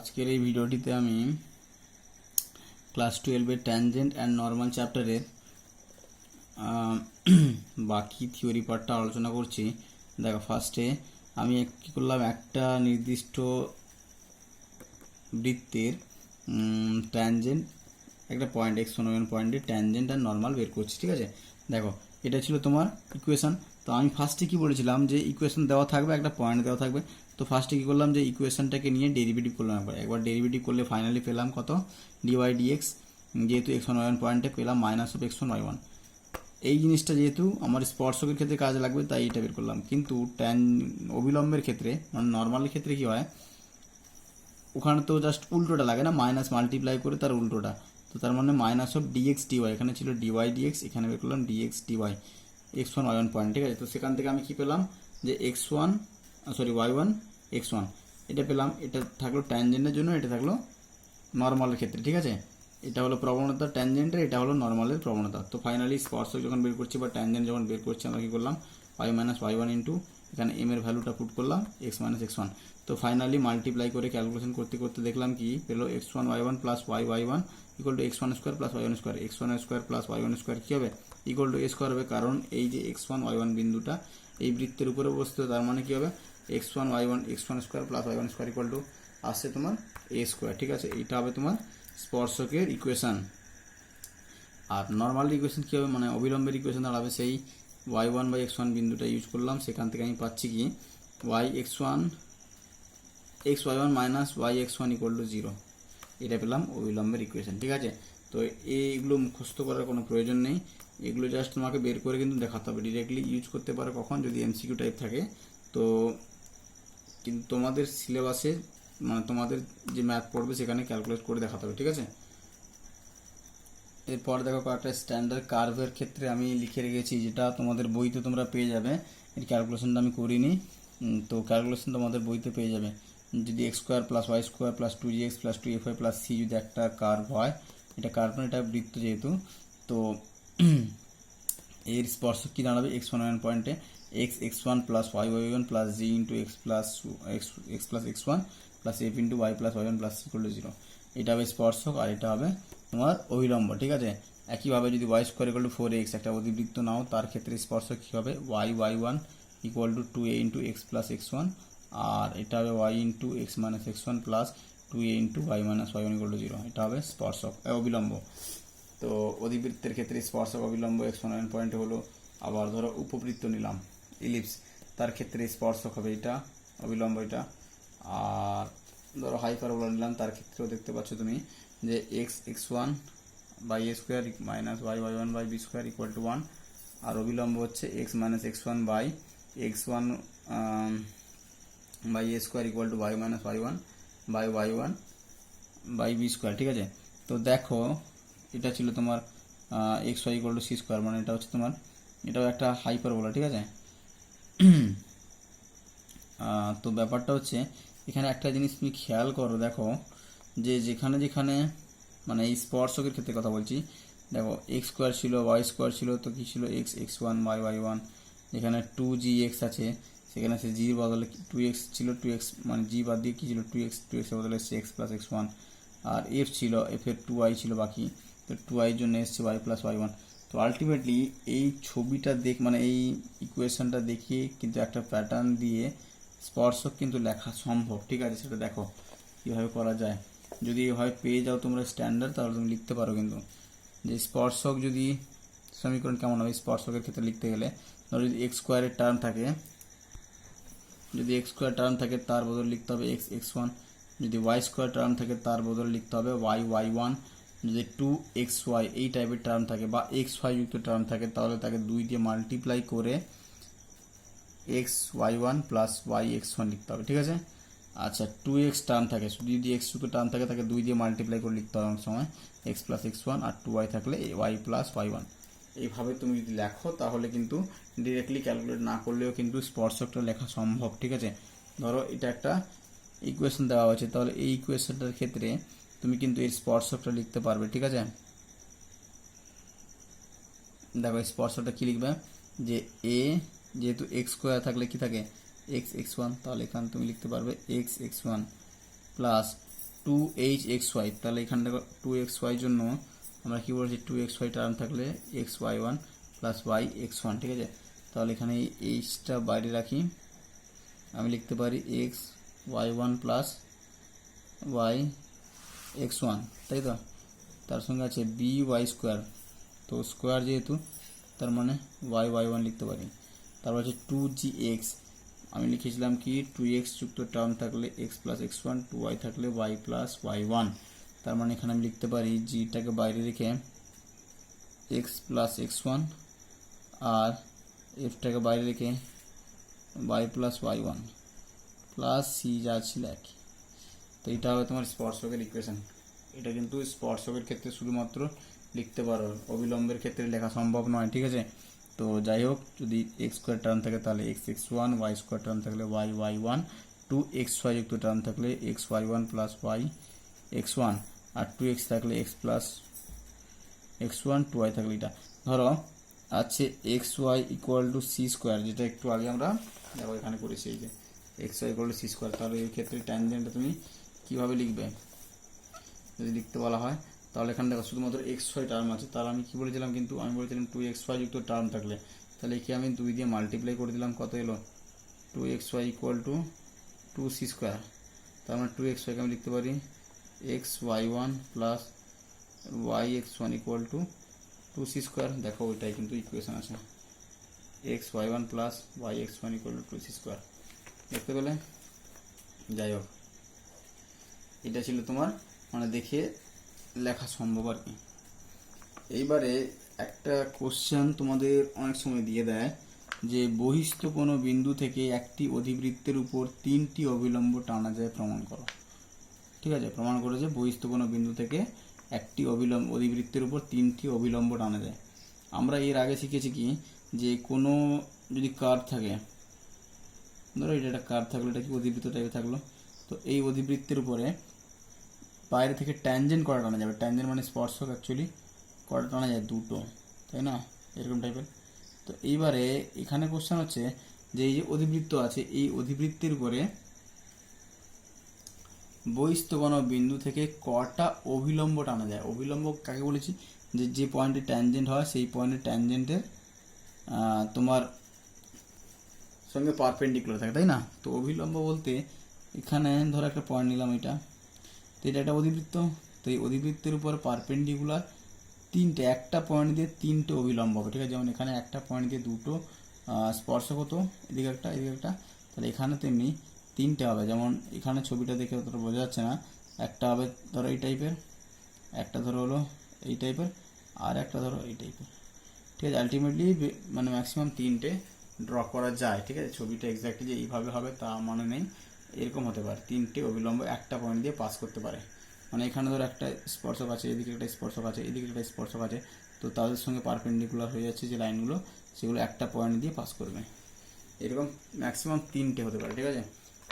আজকের এই ভিডিওটিতে আমি ক্লাস 12-এর ট্যানজেন্ট অ্যান্ড নর্মাল চ্যাপ্টারের বাকি থিওরি পার্টটা আলোচনা করছি। দেখো, ফার্স্টে আমি কী করলাম, একটা নির্দিষ্ট বৃত্তের ট্যানজেন্ট, একটা পয়েন্ট x1 পয়েন্টে ট্যানজেন্ট আর নর্মাল বের করছি। ঠিক আছে, দেখো এটা ছিল তোমার ইকুয়েশন। তো আমি ফার্স্টে কি বলেছিলাম যে ইকুয়েশন দেওয়া থাকবে, একটা পয়েন্ট দেওয়া থাকবে। তো ফার্স্টে কী করলাম যে ইকুয়েশনটাকে নিয়ে ডেরিভেটিভ করলাম। একবার ডেরিভেটিভ করলে ফাইনালি পেলাম কত, ডিওয়াই ডিএক্স, যেহেতু x1 পয়েন্টে পেলাম মাইনাস অফ x1 এই জিনিসটা যেহেতু আমার স্পর্শকের ক্ষেত্রে কাজে লাগবে তাই এটা বের করলাম। কিন্তু অবিলম্বের ক্ষেত্রে মানে নর্মালের ক্ষেত্রে কী হয়, ওখানে তো জাস্ট উল্টোটা লাগে না, মাইনাস মাল্টিপ্লাই করে তার উল্টোটা। তো তার মানে মাইনাস অফ ডিএক্স ডিওয়াই, এখানে ছিল ডিওয়াই ডিএক্স, এখানে বের করলাম ডিএক্স ডিওয়াই x1 পয়েন্ট। ঠিক আছে, তো সেখান থেকে আমি কি পেলাম যে y1 x1 এটা পেলাম। এটা থাকলো ট্যানজেন্টের জন্য, এটা থাকলো নর্মালের ক্ষেত্রে। ঠিক আছে, এটা হলো প্রবণতা ট্যানজেন্টের, এটা হলো নর্মালের প্রবণতা। তো ফাইনালি স্পর্শক যখন বের করছি বা ট্যানজেন্ট যখন বের করছি, আমরা কি করলাম, y1 ইন্টু এখানে m এর ভ্যালুটা পুট করলাম x1। তো ফাইনালি মাল্টিপ্লাই করে ক্যালকুলেশন করতে করতে দেখলাম কি পেলো, x1y1 plus y1 equal to x1 square plus y1 square. x1 square plus y1 square কী হবে, ইকুয়াল টু a স্কোয়ার হবে। কারণ এই যে x1y1 বিন্দুটা এই বৃত্তের উপরে অবস্থিত, তার মানে কি হবে x1 square plus y1 square equal two আসছে তোমার a স্কোয়ার। ঠিক আছে, এইটা হবে তোমার স্পর্শকের ইকুয়েশন। আর নর্মাল ইকুয়েশন কী হবে, মানে অবিলম্বের ইকুয়েশন দাঁড়াবে সেই y1/x1 বিন্দুটা ইউজ করলাম। সেখান থেকে আমি পাচ্ছি কি xy1 minus yx1 equal to 0, এটা পেলাম অবিলম্বের ইকুয়েশন। ঠিক আছে, তো এইগুলো মুখস্থ করার কোনো প্রয়োজন নেই, এগুলো জাস্ট তোমাকে বের করে কিন্তু দেখাতে হবে। ডিরেক্টলি ইউজ করতে পারো কখন, যদি এমসিকিউ টাইপ থাকে। তো কিন্তু তোমাদের সিলেবাসে মানে তোমাদের যে ম্যাথ পড়বে সেখানে ক্যালকুলেট করে দেখাতে হবে। ঠিক আছে, এরপর দেখো কয়েকটা স্ট্যান্ডার্ড কার্ভের ক্ষেত্রে আমি লিখে রেখেছি, যেটা তোমাদের বইতে তোমরা পেয়ে যাবে। এর ক্যালকুলেশনটা আমি করিনি, তো ক্যালকুলেশন তোমাদের বইতে পেয়ে যাবে। যদি x square plus y square plus 2gx plus 2fy plus c যদি একটা কার্ভ হয়, এটা কার্ভ না, এটা বৃত্ত যেহেতু, তো এর স্পর্শক কী দাঁড়াবে, x1 পয়েন্টে x1 plus y1 plus g into x plus x1 plus f into y plus y1 plus c equal to 0, এটা হবে স্পর্শক। আর এটা হবে তোমার অবিলম্ব। ঠিক আছে, একইভাবে যদি y square equal two 4x একটা অধিবৃত্ত নাও, তার ক্ষেত্রে স্পর্শক কী হবে, y1 equal two 2a into x plus x1, আর এটা হবে y into x minus x1 plus 2a into y minus y1 equal to 0, এটা হবে স্পর্শক অবিলম্ব। তো অধিবৃত্তের ক্ষেত্রে স্পর্শক অবিলম্ব x1 পয়েন্টে হলো। আবার ধরো উপবৃত্ত নিলাম ইলিপস, তার ক্ষেত্রে স্পর্শক হবে এটা অবিলম্ব এটা। আর ধরো হাইপারবোলা নিলাম, তার ক্ষেত্রেও দেখতে পাচ্ছ তুমি যে x1 by a square minus y1 by b square equal to 1, আর অবিলম্ব হচ্ছে x minus x1 by x1 by a square equal to y minus y1 by y1 by b square. ঠিক আছে, তো দেখো এটা ছিল তোমার xy equal to c square, মানে এটা হচ্ছে তোমার, এটাও একটা হাইপারবোলা। ঠিক আছে, তো ব্যাপারটা হচ্ছে এখানে একটা জিনিস তুমি খেয়াল করো, দেখো যে যেখানে যেখানে মানে এই স্পর্শকের ক্ষেত্রে কথা বলছি, দেখো x স্কোয়ার ছিল y স্কোয়ার ছিল, তো কী ছিল x1 বাই y1, যেখানে 2gx আছে সেখানে সে জির বদলে 2x ছিল, 2x মানে জি বাদ দিয়ে কী ছিল 2x এর বদলে এসছে x প্লাস x1, আর f ছিল, f এর 2y ছিল বাকি, তো 2y জন্য এসছে y প্লাস y1। তো আলটিমেটলি এই ছবিটা মানে এই ইকুয়েশনটা দেখিয়ে কিন্তু একটা প্যাটার্ন দিয়ে স্পর্শক কিন্তু লেখা সম্ভব। ঠিক আছে, সেটা দেখো কীভাবে করা যায়। যদি এভাবে পেয়ে যাও তোমরা স্ট্যান্ডার্ড, তাহলে তুমি লিখতে পারো। কিন্তু যে স্পর্শক যদি সমীকরণ কেমন হবে স্পর্শকের ক্ষেত্রে লিখতে গেলে, ধরো যদি এক্স স্কোয়ারের টার্ম থাকে, যদি এক্স স্কোয়ার টার্ম থাকে তার বদল লিখতে হবে x1, যদি ওয়াই স্কোয়ার টার্ম থাকে তার বদল লিখতে হবে y1, যদি 2xy এই টাইপের টার্ম থাকে বা xy যুক্ত টার্ম থাকে, তাহলে তাকে 2 দিয়ে মাল্টিপ্লাই করে xy1 প্লাস yx1 লিখতে হবে। ঠিক আছে, আচ্ছা 2x টার্ম থাকে, শুধু যদি x যুক্ত টার্ম থাকে তাকে 2 দিয়ে মাল্টিপ্লাই করে লিখতে হবে অনেক সময় x প্লাস x1, আর 2y থাকলে y প্লাস y1। এইভাবে তুমি যদি লেখো তাহলে কিন্তু ডিরেক্টলি ক্যালকুলেট না করলেও কিন্তু স্পর্শকটা লেখা সম্ভব। ঠিক আছে, ধরো এটা একটা ইকুয়েশন দেওয়া হয়েছে, তাহলে এই ইকুয়েশনটার ক্ষেত্রে তুমি কিন্তু এই স্পর্শকটা লিখতে পারবে। ঠিক আছে, দেখো স্পর্শকটা কী লিখবে, যে a যেহেতু এক্স স্কোয়ার থাকলে কি থাকে x x1, তাহলে এখানে তুমি লিখতে পারবে x x1 প্লাস 2h(xy), তাহলে এখানে দেখো 2xy জন্য আমরা কি বলছি, 2xy টার্ম থাকলে xy1 প্লাস yx1, ঠিক আছে। তাহলে এখানে এই এইচটা বাইরে রাখি, আমি লিখতে পারি xy1 প্লাস yx1, তাই তো। তার সঙ্গে আছে by স্কোয়ার, তো স্কোয়ার যেহেতু তার মানে y1 লিখতে পারি। তারপর আছে 2gx, আমি লিখেছিলাম কি 2x যুক্ত টার্ম থাকলে x প্লাস x1, 2y থাকলে y প্লাস y1, তার মানে এখানে আমি লিখতে পারি gটাকে বাইরে রেখে x প্লাস x1 আর fটাকে বাইরে রেখে y plus y1 plus c যা ছিল একই। তো এটা হবে তোমার স্পর্শকের ইকুয়েশন। এটা কিন্তু স্পর্শকের ক্ষেত্রে শুধুমাত্র লিখতে পারো, অবিলম্বের ক্ষেত্রে লেখা সম্ভব নয়, ঠিক আছে। তো যাই হোক, যদি এক্স স্কোয়ার টার্ম থাকে তাহলে x(x1), y স্কোয়ার টার্ম থাকলে y(y1), 2xy যুক্ত টার্ম থাকলে xy1 প্লাস yx1, আর 2x থাকলে x প্লাস x1, 2y থাকলে এটা। ধরো আছে xy equal to c square, যেটা একটু আগে আমরা দেখো এখানে করেছি, এই যে xy equal to c square. তাহলে এই ক্ষেত্রে ট্যানজেন্টটা তুমি কীভাবে লিখবে যদি লিখতে বলা হয়, তাহলে এখানে দেখো শুধুমাত্র xy টার্ম আছে। তাহলে আমি কি বলেছিলাম, কিন্তু আমি বলেছিলাম 2xy যুক্ত টার্ম থাকলে, তাহলে একে আমি 2 দিয়ে মাল্টিপ্লাই করে দিলাম, কত এলো 2xy equal to 2c square. তার মানে 2xyকে আমি লিখতে পারি xy1 plus yx1 equal to 2c square. দেখো ওইটাই কিন্তু ইকুয়েশন আছে, xy1 plus yx1 equal to 2c square, দেখতে পেলে। যাই হোক, এটা ছিল তোমার মানে দেখে লেখা সম্ভব আর কি। এইবারে একটা কোশ্চেন তোমাদের অনেক সময় দিয়ে দেয় যে বহিস্থ কোনো বিন্দু থেকে একটি অধিবৃত্তের উপর 3টি অবিলম্ব টানা যায়, প্রমাণ করো। ঠিক আছে, প্রমাণ করে যে বহিস্থ কোনো বিন্দু থেকে একটি অধিবৃত্তের উপর 3টি অবিলম্ব টানা যায়। আমরা এর আগে শিখেছি কি, যে কোনো যদি কার্ভ থাকে, ধরো এটা একটা কার্ভ থাকলো, এটা কি অধিবৃত্ত টাইপে থাকলো, তো এই অধিবৃত্তের উপরে বাইরে থেকে ট্যানজেন্ট করা টানা যাবে। ট্যানজেন্ট মানে স্পর্শক, অ্যাকচুয়ালি কটা টানা যায়, দুটো, তাই না, এরকম টাইপের। তো এইবারে এখানে কোশ্চেন হচ্ছে যে এই যে অধিবৃত্ত আছে, এই অধিবৃত্তের উপরে বহিস্থ কোনো বিন্দু থেকে কটা অভিলম্ব টানা যায়। অভিলম্ব কাকে বলেছি, যে যে পয়েন্টে ট্যানজেন্ট হয় সেই পয়েন্টে ট্যানজেন্টের তোমার সঙ্গে পারপেন্ডিকুলার থাকে, তাই না। তো অভিলম্ব বলতে এখানে ধরো একটা পয়েন্ট নিলাম, এটা তো এটা একটা অধিবৃত্ত, তো এই অধিবৃত্তের উপর পারপেন্ডিকুলার তিনটে, একটা পয়েন্ট দিয়ে 3টে অবিলম্ব হবে, ঠিক আছে। যেমন এখানে একটা পয়েন্ট দিয়ে দুটো স্পর্শক হতো, এদিকে একটা এদিকে একটা, তাহলে এখানে তেমনি 3টে হবে। যেমন এখানে ছবিটা দেখে অতটা বোঝা যাচ্ছে না, একটা হবে ধরো এই টাইপের, একটা ধরো হলো এই টাইপের, আর একটা ধরো এই টাইপের, ঠিক আছে। আলটিমেটলি মানে ম্যাক্সিমাম 3টে ড্র করা যায়, ঠিক আছে। ছবিটা এক্স্যাক্টলি যে এইভাবে হবে তা মানে নেই, এরকম হতে পারে, 3টে অবিলম্ব একটা পয়েন্ট দিয়ে পাস করতে পারে। মানে এখানে ধরো একটা স্পর্শক আছে, এদিকে একটা স্পর্শক আছে, এদিকে একটা স্পর্শক আছে, তো তাদের সঙ্গে পারপেন্ডিকুলার হয়ে যাচ্ছে যে লাইনগুলো, সেগুলো একটা পয়েন্ট দিয়ে পাস করবে। এরকম ম্যাক্সিমাম 3টে হতে পারে, ঠিক আছে।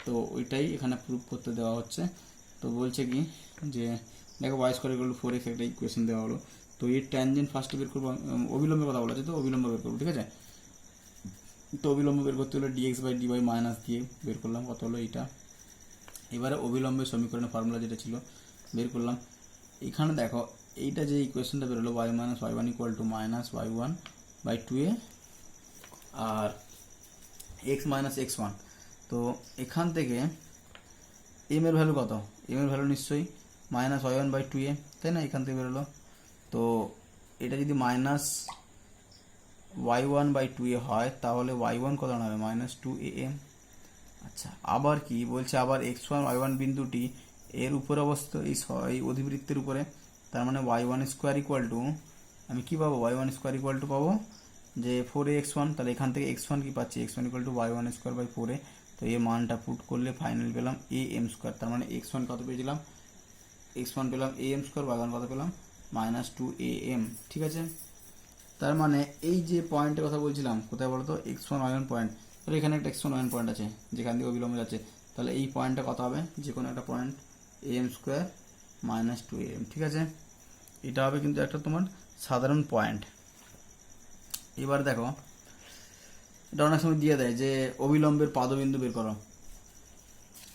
তো ওইটাই এখানে প্রুফ করতে দেওয়া হচ্ছে। তো বলছে কি যে দেখো y square equal two 4x একটা ইকুয়েশন দেওয়া হলো, তো এর ট্যানজেন্ট ফার্স্টে বের করবো, অবিলম্বের কথা বলা আছে, তো অবিলম্ব বের করবো, ঠিক আছে। তো অবিলম্ব বের করতে হলে dx বাই dy মাইনাস দিয়ে বের করলাম, কত হলো এইটা। এবারে অবিলম্বের সমীকরণের ফর্মুলা যেটা ছিল বের করলাম। এখানে দেখো এইটা যে ইকুয়েশনটা বেরোলো y minus y1 equal to minus y1 by 2a আর x মাইনাস x1। তো এখান থেকে m এর ভ্যালু কত, m এর ভ্যালু নিশ্চয়ই মাইনাস y1 বাই 2a, তাই না, এখান থেকে বেরোলো। তো এটা যদি মাইনাস y1 বাই 2a হয়, তাহলে y1 কত হবে, মাইনাস 2am। আচ্ছা, আবার কি বলছে, আবার x1 y1 বিন্দুটি এর উপরে অবস্থিত এই অধিবৃত্তের উপরে, তার মানে y1 স্কোয়ার ইকুয়াল টু, আমি কি পাবো, y1 স্কোয়ার ইকুয়াল টু পাবো যে 4x1, তাহলে এখান থেকে x1 কি পাচ্ছি, x1 equal to y1 square by 4a। তো এই মানটা পুট করলে ফাইনাল পেলাম am স্কোয়ার, তার মানে x1 কত পেয়েছিলাম, x1 পেলাম am স্কোয়ার, y1 কত পেলাম মাইনাস 2am, ঠিক আছে। তার মানে এই যে পয়েন্টের কথা বলছিলাম, কোথায় বলতো, x1 y1 পয়েন্ট, তাহলে এখানে একটা x1 y1 পয়েন্ট আছে যেখান থেকে অবিলম্ব যাচ্ছে, তাহলে এই পয়েন্টটা কত হবে, যে কোনো একটা point am square minus 2am, ঠিক আছে। এটা হবে কিন্তু একটা তোমার সাধারণ পয়েন্ট। এবার দেখো, এটা অনেক সময় দিয়ে দেয় যে অবিলম্বের পাদবিন্দু বের করো,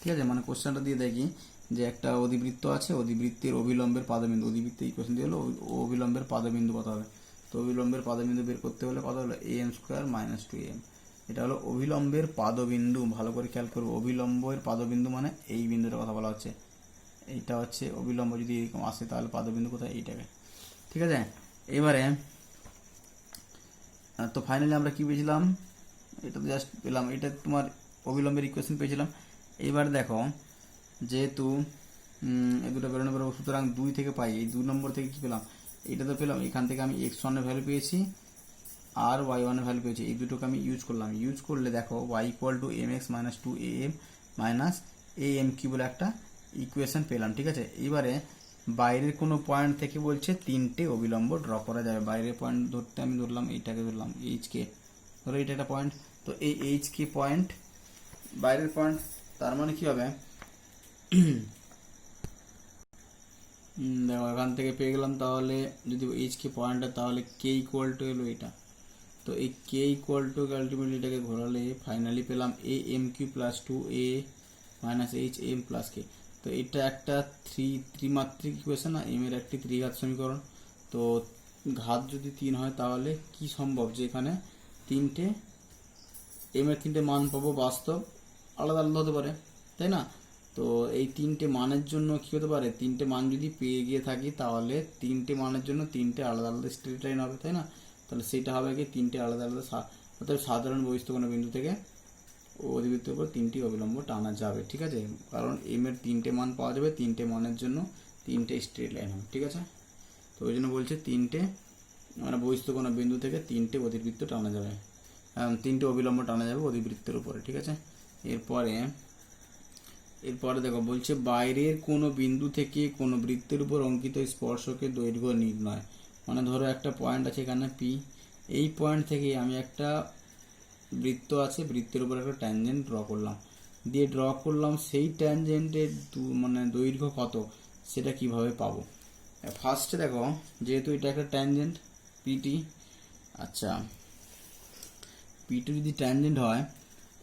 ঠিক আছে। মানে কোশ্চেনটা দিয়ে দেয় কি যে একটা অধিবৃত্ত আছে, অধিবৃত্তের অবিলম্বের পাদবিন্দু, অধিবৃত্তের ইকুয়েশন দিয়ে হলো অবিলম্বের পাদবিন্দু কত হবে। তো অবিলম্বের পাদবিন্দু বের করতে হলে কত হলো am স্কোয়ার মাইনাস 2am। এটা হলো অবিলম্বের পাদবিন্দু, ভালো করে খেয়াল করবো। অবিলম্বের পাদবিন্দু মানে এই বিন্দুটার কথা বলা হচ্ছে, এইটা হচ্ছে অবিলম্ব। যদি এরকম আসে তাহলে পাদবিন্দু কোথায়, এইটাকে, ঠিক আছে। এবারে তো ফাইনালি আমরা কি পেয়েছিলাম, এটা তো জাস্ট পেলাম, এটা তোমার অবিলম্বের ইকুয়েশন পেয়েছিলাম। এবার দেখো যেহেতু এই দুটো বেরোনো বেরোবো, সুতরাং 2 থেকে পাই, এই 2 নম্বর থেকে কি পেলাম, এটা তো পেলাম। এখান থেকে আমি x1 এর ভ্যালু পেয়েছি আর y1 এর ভ্যালু পেয়েছি, এই দুটোকে আমি ইউজ করলাম। ইউজ করলে দেখো y equal to mx minus 2am minus am কি বলে একটা ইকুয়েশন পেলাম, ঠিক আছে। এবারে বাইরের কোনো পয়েন্ট থেকে বলছে 3টে অবিলম্ব ড্র করা যাবে। বাইরের পয়েন্ট ধরতে আমি ধরলাম এইটাকে, ধরলাম এইচকে, ধরো এটা একটা পয়েন্ট। তো এই এইচকে পয়েন্ট বাইরের পয়েন্ট, তার মানে কি হবে, দেখো এখান থেকে পেয়ে গেলাম। তাহলে যদি এইচকে পয়েন্টটা, তাহলে কে ইকুয়াল টু এলো এটা। তো এই কে ইকুয়াল টু আলটিমেটলি এটাকে ঘোরালে ফাইনালি পেলাম A M Q plus 2a minus H M plus K. তো এটা একটা ত্রিমাত্রিক ইকুয়েশন, আর এম এর একটি ত্রিঘাত সমীকরণ। তো ঘাত যদি 3 হয় তাহলে কি সম্ভব যে এখানে তিনটে এম এর 3টে মান পাবো, বাস্তব আলাদা আলাদা হতে পারে, তাই না। তো এই 3টে মানের জন্য কি হতে পারে, 3টে মান যদি পেয়ে গিয়ে থাকি তাহলে 3টে মানের জন্য 3টে আলাদা আলাদা স্ট্রেট লাইন হবে, তাই না। তাহলে সেটা হবে কি 3টে আলাদা আলাদা, অর্থাৎ সাধারণ বহিস্থ কোনো বিন্দু থেকে অধিবৃত্তের উপর 3টি অবিলম্ব টানা যাবে, ঠিক আছে। কারণ এম এর 3টে মান পাওয়া যাবে, 3টে মানের জন্য 3টে স্ট্রেট লাইন হবে, ঠিক আছে। তো ওই জন্য বলছে 3টে মানে বহিস্থ কোনো বিন্দু থেকে 3টে অধিবৃত্ত টানা যাবে, 3টে অবিলম্ব টানা যাবে অধিবৃত্তের উপরে, ঠিক আছে। এরপরে দেখো বলছে বাইরের কোনো বিন্দু থেকে কোনো বৃত্তের উপর অঙ্কিত স্পর্শকের দৈর্ঘ্য নির্ণয়। মানে ধরো একটা পয়েন্ট আছে এখানে পি, এই পয়েন্ট থেকে আমি একটা বৃত্ত আছে, বৃত্তের উপর একটা ট্যানজেন্ট ড্র করলাম, সেই ট্যানজেন্টের মানে দৈর্ঘ্য কত সেটা কিভাবে পাবো। ফার্স্টে দেখো যেহেতু এটা একটা ট্যানজেন্ট পিটি, আচ্ছা পিটি যদি ট্যানজেন্ট হয়,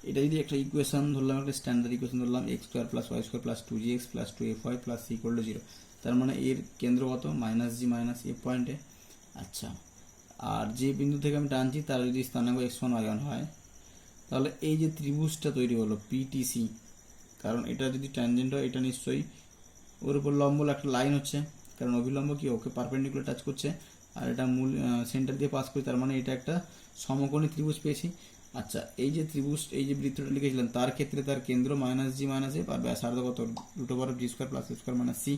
এটা যদি একটা ইকুয়েশন ধরলাম, একটা স্ট্যান্ডার্ড ইকুয়েশন ধরলাম x square plus Y square plus 2gx plus 2fy plus c equal to 0। তার মানে এর কেন্দ্র কত, মাইনাস জি মাইনাস এ পয়েন্টে। আচ্ছা, আর যে বিন্দু থেকে আমি টানছি তার যদি স্থানাঙ্ক x1 y1 হয়, তাহলে এই যে ত্রিভুজটা তৈরি হলো পিটিসি, কারণ এটা যদি ট্যানজেন্ট হয় এটা নিশ্চয়ই ওর উপর লম্ব একটা লাইন হচ্ছে, কারণ অবিলম্ব কি ওকে পারপেন্ডিকুলার টাচ করছে, আর এটা মূল সেন্টার দিয়ে পাস করি, তার মানে এটা একটা সমকোণী ত্রিভুজ পেয়েছি। আচ্ছা, এই যে ত্রিভুজ, এই যে বৃত্তটা লিখেছিলাম তার ক্ষেত্রে তার কেন্দ্র মাইনাস জি মাইনাস এ, আর ব্যাসার্ধ কত √g square plus square minus C.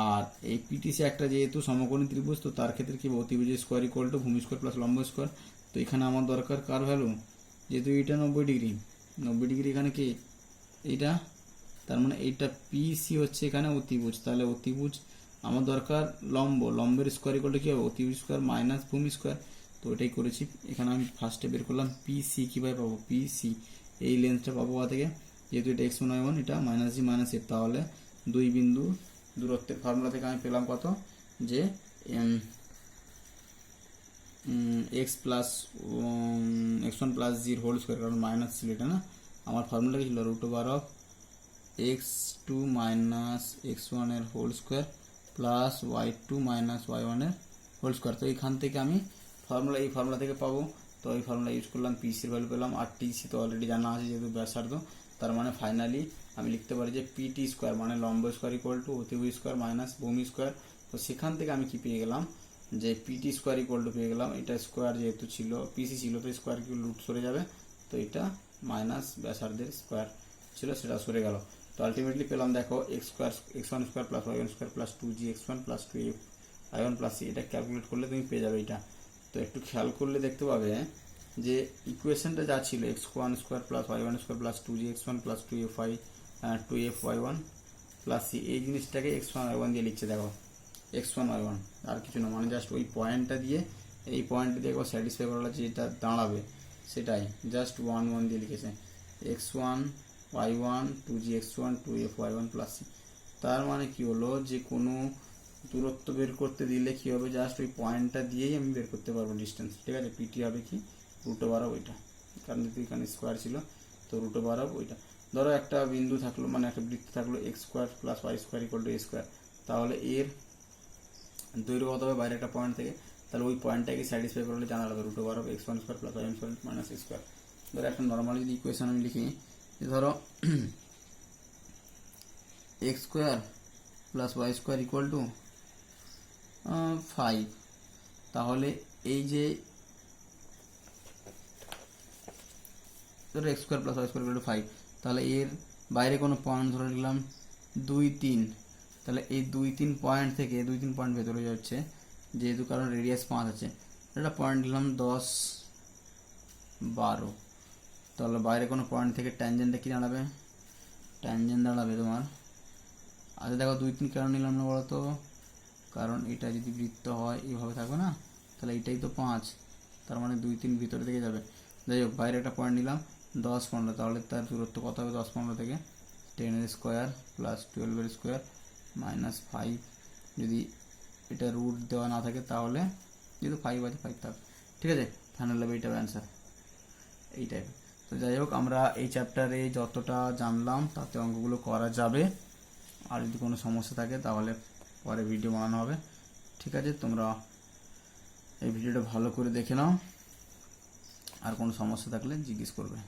আর এই পিটিসি একটা যেহেতু সমকোণী ত্রিভুজ, তো তার ক্ষেত্রে কি অতিভুজ স্কোয়ার ইকুয়াল টু ভূমি স্কোয়ার প্লাস লম্ব স্কোয়ার। তো এখানে আমার দরকার কার ভ্যালু, যেহেতু এটা 90 ডিগ্রি এখানে কি এইটা, তার মানে এইটা পিসি হচ্ছে এখানে অতিভুজ, তাহলে অতিভুজ আমার দরকার লম্বের স্কোয়ার ইকুয়াল টু কি হবে, অতিভুজ স্কোয়ার মাইনাস ভূমি স্কোয়ার। তো এটাই করেছি। এখানে আমি ফার্স্টে বের করলাম পিসি, কীভাবে পাবো পিসি, এই লেন্সটা পাবো থেকে, যেহেতু এটা x1 y1 এটা মাইনাস জি মাইনাস এফ, তাহলে দুই বিন্দু দূরত্বের ফর্মুলা থেকে আমি পেলাম কত, যে এক্স প্লাস x1 প্লাস জির হোল স্কোয়ার, কারণ মাইনাস ছিল এটা না, আমার ফর্মুলা কি ছিল √of x2 মাইনাস x1 এর whole square plus y2 minus y1 এর হোল স্কোয়ার। তো এইখান থেকে আমি এই ফর্মুলা থেকে পাবো। তো এই ফর্মুলা ইউজ করলাম, পিসির ভ্যালু পেলাম, আর টিসি তো অলরেডি জানা আছে যেহেতু ব্যাসার্ধ, তার মানে ফাইনালি আমি লিখতে পারি যে পিটি স্কোয়ার মানে লম্ব স্কোয়ার ইকুয়াল টু অতিভুজ স্কোয়ার মাইনাস ভূমি স্কোয়ার। তো সেখান থেকে আমি কি পেয়ে গেলাম, যে পিটি স্কোয়ার ইকুয়াল টু পেয়ে গেলাম, এটা স্কোয়ার যেহেতু ছিল পিসি ছিল, তো স্কোয়ার কি রুট সরে যাবে, তো এটা মাইনাস ব্যাসার্ধের স্কোয়ার ছিল সেটা সরে গেল। তো আলটিমেটলি পেলাম দেখো x1 square plus y1 square plus 2gx1 plus 2y1 plus c। এটা ক্যালকুলেট করলে তুমি পেয়ে যাবে এটা। তো একটু খেয়াল করলে দেখতে পাবে যে ইকুয়েশনটা যা ছিল x1 square plus y1 square plus 2gx1 plus 2fy1 plus c, এই জিনিসটাকে x1 y1 দিয়ে লিখছে দেখো, x1 y1 আর কিছু না, মানে জাস্ট ওই পয়েন্টটা দিয়ে এই পয়েন্টটা দিয়ে একবার স্যাটিসফাই করা যেটা দাঁড়াবে সেটাই, জাস্ট 1 1 দিয়ে লিখেছে x1 y1 2gx1 2fy1 plus c। তার মানে কি হলো, যে কোনো দূরত্ব বের করতে দিলে কি হবে, জাস্ট ওই পয়েন্টটা দিয়েই আমি বের করতে পারবো ডিস্টেন্স, ঠিক আছে। পিটি হবে কি √of ওইটা, কারণ যেহেতু এখানে স্কোয়ার ছিল তো √of ওইটা। ধরো একটা বিন্দু থাকলো, মানে একটা বৃত্ত থাকলো X square plus Y square equal to A square, তাহলে এর দৈর্ঘ্য কত হবে বাইরে একটা পয়েন্ট থেকে, তাহলে ওই পয়েন্টটাকে স্যাটিসফাই করলে জানা যাবে root over of X one square plus Y one square minus A square. ধরো একটা নর্মাল যদি ইকুয়েশন আমি লিখি, যে ধরো X square plus Y square equal to 5, তাহলে এই যে ধরো X square plus Y square equal to 5, তাহলে এর বাইরে কোনো পয়েন্ট ধরে নিলাম 2, 3, তাহলে এই 2, 3 পয়েন্ট থেকে 2, 3 পয়েন্ট ভেতরে যাচ্ছে, যেহেতু কারণ রেডিয়াস 5 আছে, একটা পয়েন্ট নিলাম 10, 12, তাহলে বাইরে কোনো পয়েন্ট থেকে ট্যানজেন্টটা কি দাঁড়াবে, ট্যানজেন্ট দাঁড়াবে তোমার, আচ্ছা দেখো 2, 3 কেন নিলাম না বলো তো, কারণ এটা যদি বৃত্ত হয় এইভাবে থাকবে না, তাহলে এইটাই তো 5, তার মানে 2, 3 ভিতরে থেকে যাবে। যাই হোক বাইরে একটা পয়েন্ট নিলাম 10, 15, তাহলে তার দূরত্ব কত হবে 10, 15 থেকে 10 স্কোয়ার প্লাস 12 স্কোয়ার মাইনাস 5, যদি এটা রুট দেওয়া না থাকে তাহলে যেহেতু 5 আছে 5 থাক, ঠিক আছে, ফাইনাল হবে এইটা অ্যান্সার এই টাইপ। তো যাই হোক আমরা এই চ্যাপ্টারে যতটা জানলাম তাতে অঙ্কগুলো করা যাবে, আর যদি কোনো সমস্যা থাকে তাহলে পরে ভিডিও বানানো হবে, ঠিক আছে। তোমরা এই ভিডিওটা ভালো করে দেখে নাও, আর কোনো সমস্যা থাকলে জিজ্ঞেস করবে।